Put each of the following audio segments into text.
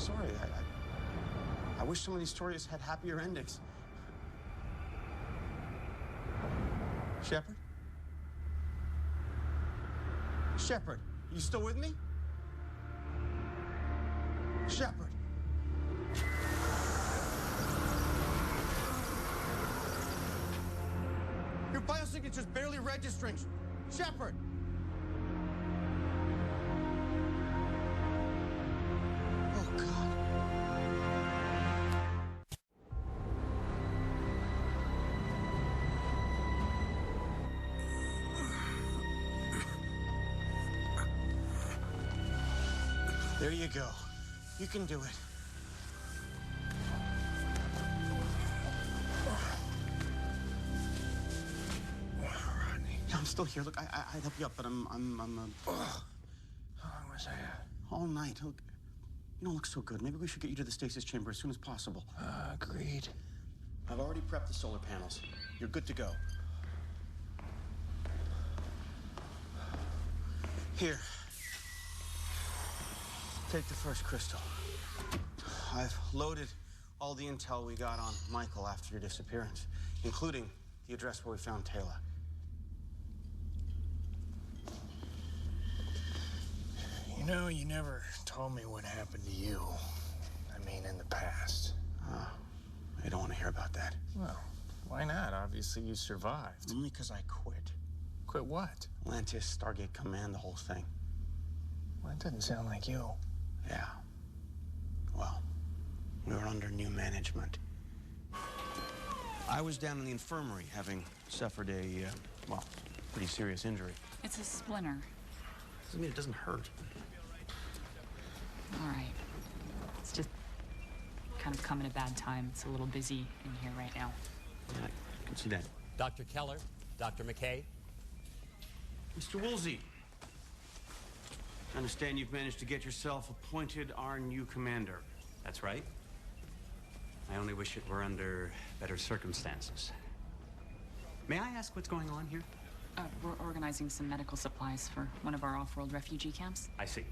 sorry. I wish some of these stories had happier endings. Shepard? Shepard, you still with me? Shepard. Your biosignature's barely registering. Shepard. Oh, God. There you go. You can do it. Rodney. Yeah, I'm still here. Look, I'd help you up, but I'm How long was I at? all night. Look, you don't look so good. Maybe we should get you to the stasis chamber as soon as possible. Agreed. I've already prepped the solar panels. You're good to go. Here. Take the first crystal. I've loaded all the intel we got on Michael after your disappearance, including the address where we found Taylor. You know, you never told me what happened to you. I mean, in the past. I don't want to hear about that. Well, why not? Obviously, you survived. Only because I quit. Quit what? Atlantis, Stargate Command, the whole thing. Well, that doesn't sound like you. Yeah. Well, we were under new management. I was down in the infirmary having suffered a, well, pretty serious injury. It's a splinter. Doesn't mean it doesn't hurt. All right. It's just kind of come at a bad time. It's a little busy in here right now. Yeah, I can see that. Dr. Keller, Dr. McKay. Mr. Woolsey, I understand you've managed to get yourself appointed our new commander. That's right. I only wish it were under better circumstances. May I ask what's going on here? We're organizing some medical supplies for one of our off-world refugee camps. I see.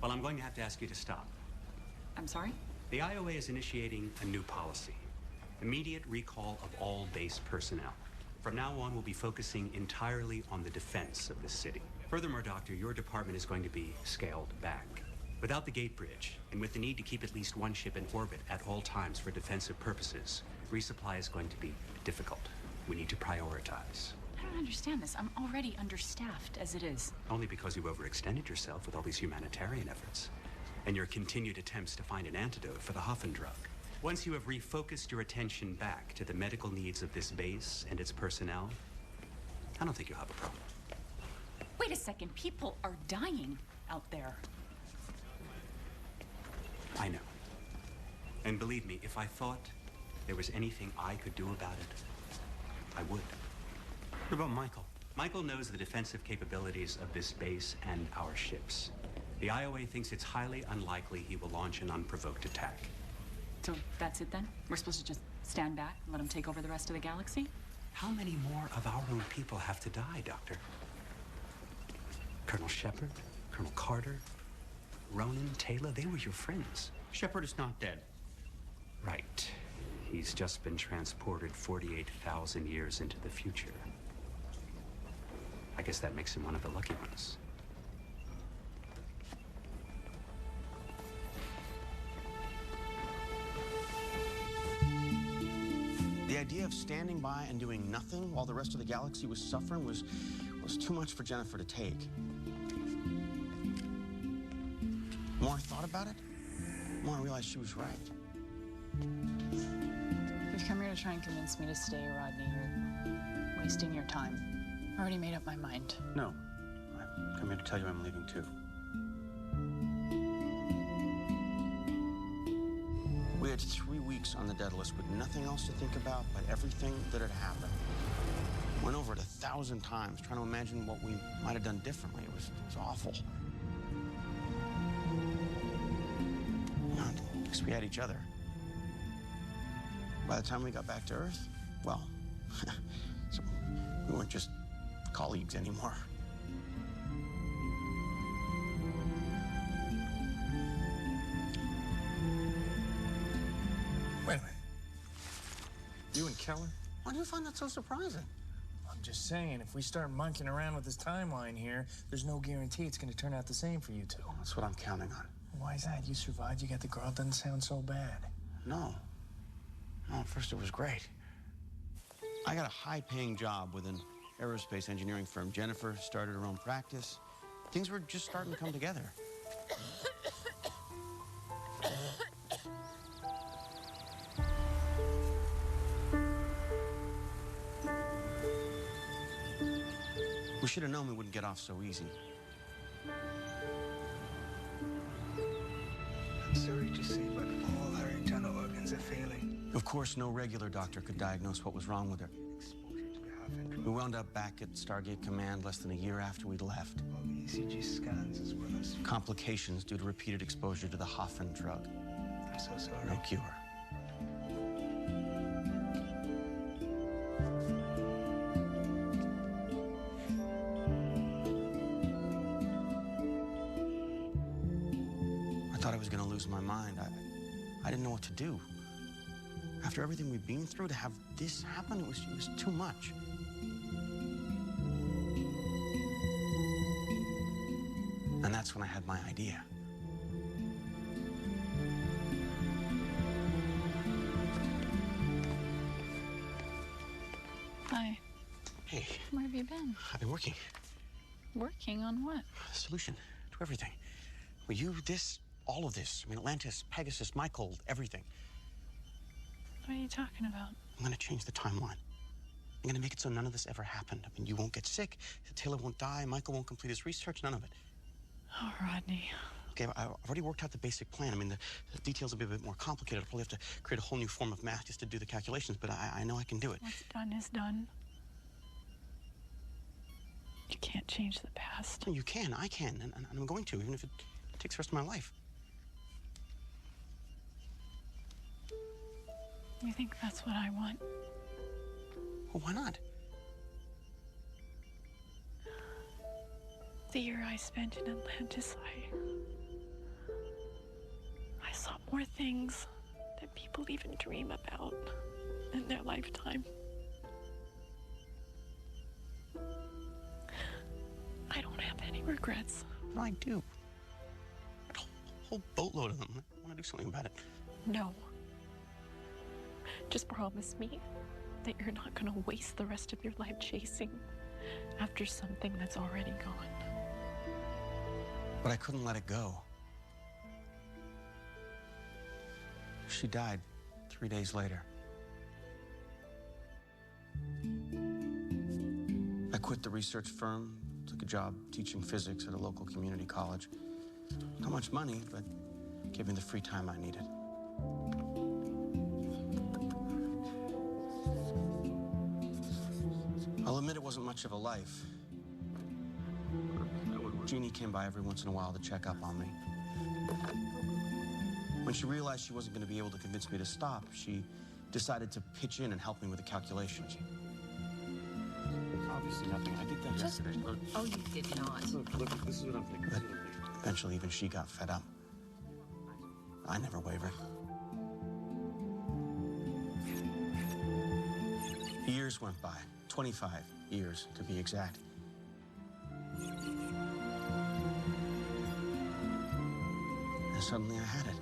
Well, I'm going to have to ask you to stop. I'm sorry? The IOA is initiating a new policy. Immediate recall of all base personnel. From now on, we'll be focusing entirely on the defense of this city. Furthermore, Doctor, your department is going to be scaled back. Without the gate bridge, and with the need to keep at least one ship in orbit at all times for defensive purposes, resupply is going to be difficult. We need to prioritize. I don't understand this. I'm already understaffed as it is. Only because you've overextended yourself with all these humanitarian efforts and your continued attempts to find an antidote for the Hoffen drug. Once you have refocused your attention back to the medical needs of this base and its personnel, I don't think you'll have a problem. Wait a second. People are dying out there. I know. And believe me, if I thought there was anything I could do about it, I would. What about Michael? Michael knows the defensive capabilities of this base and our ships. The IOA thinks it's highly unlikely he will launch an unprovoked attack. So that's it then? We're supposed to just stand back and let him take over the rest of the galaxy? How many more of our own people have to die, Doctor? Colonel Shepard, Colonel Carter, Ronan, Taylor, they were your friends. Shepard is not dead. Right. He's just been transported 48,000 years into the future. I guess that makes him one of the lucky ones. The idea of standing by and doing nothing while the rest of the galaxy was suffering was too much for Jennifer to take. The more I thought about it, the more I realized she was right. If you've come here to try and convince me to stay, Rodney, you're wasting your time. I already made up my mind. No, I've come here to tell you I'm leaving too. We had 3 weeks on the dead list with nothing else to think about but everything that had happened. Went over it 1,000 times, trying to imagine what we might have done differently. It was awful. No, at least we had each other. By the time we got back to Earth, well, so we weren't just colleagues anymore. You and Keller? Why do you find that so surprising? I'm just saying, if we start monkeying around with this timeline here, there's no guarantee it's going to turn out the same for you two. That's what I'm counting on. Why is that? You survived, you got the girl, doesn't sound so bad. No. No, at first it was great. I got a high-paying job with an aerospace engineering firm. Jennifer started her own practice. Things were just starting to come together. We should have known we wouldn't get off so easy. I'm sorry to say, but all her internal organs are failing. Of course, no regular doctor could diagnose what was wrong with her. Exposure to the Hafen We drug. wound up back at Stargate Command less than a year after we'd left. All the ECG scans as well as... Complications due to repeated exposure to the Hafen drug. I'm so sorry. No cure. I thought I was going to lose my mind. I didn't know what to do. After everything we've been through, to have this happen, it was too much. And that's when I had my idea. Hi. Hey, Where have you been? I've been working. Working on what? The solution to everything. Well, you, this, all of this. I mean, Atlantis, Pegasus, Michael, everything. What are you talking about? I'm gonna change the timeline. I'm gonna make it so none of this ever happened. I mean, you won't get sick, Taylor won't die, Michael won't complete his research, none of it. Oh, Rodney. Okay, I've already worked out the basic plan. I mean, the details will be a bit more complicated. I'll probably have to create a whole new form of math just to do the calculations, but I know I can do it. What's done is done. You can't change the past. You can, I can, and I'm going to, even if it takes the rest of my life. You think that's what I want? Well, why not? The year I spent in Atlantis, I saw more things than people even dream about in their lifetime. I don't have any regrets. Well, I do. A whole boatload of them. I want to do something about it. No. Just promise me that you're not gonna waste the rest of your life chasing after something that's already gone. But I couldn't let it go. She died 3 days later. I quit the research firm, took a job teaching physics at a local community college. Not much money, but gave me the free time I needed. I'll admit it wasn't much of a life. Jeannie came by every once in a while to check up on me. When she realized she wasn't going to be able to convince me to stop, she decided to pitch in and help me with the calculations. Obviously nothing. I did that yesterday. Look, Oh, you did not. look, this is what I'm thinking. But eventually, even she got fed up. I never wavered. Years went by, 25 years to be exact. And suddenly I had it.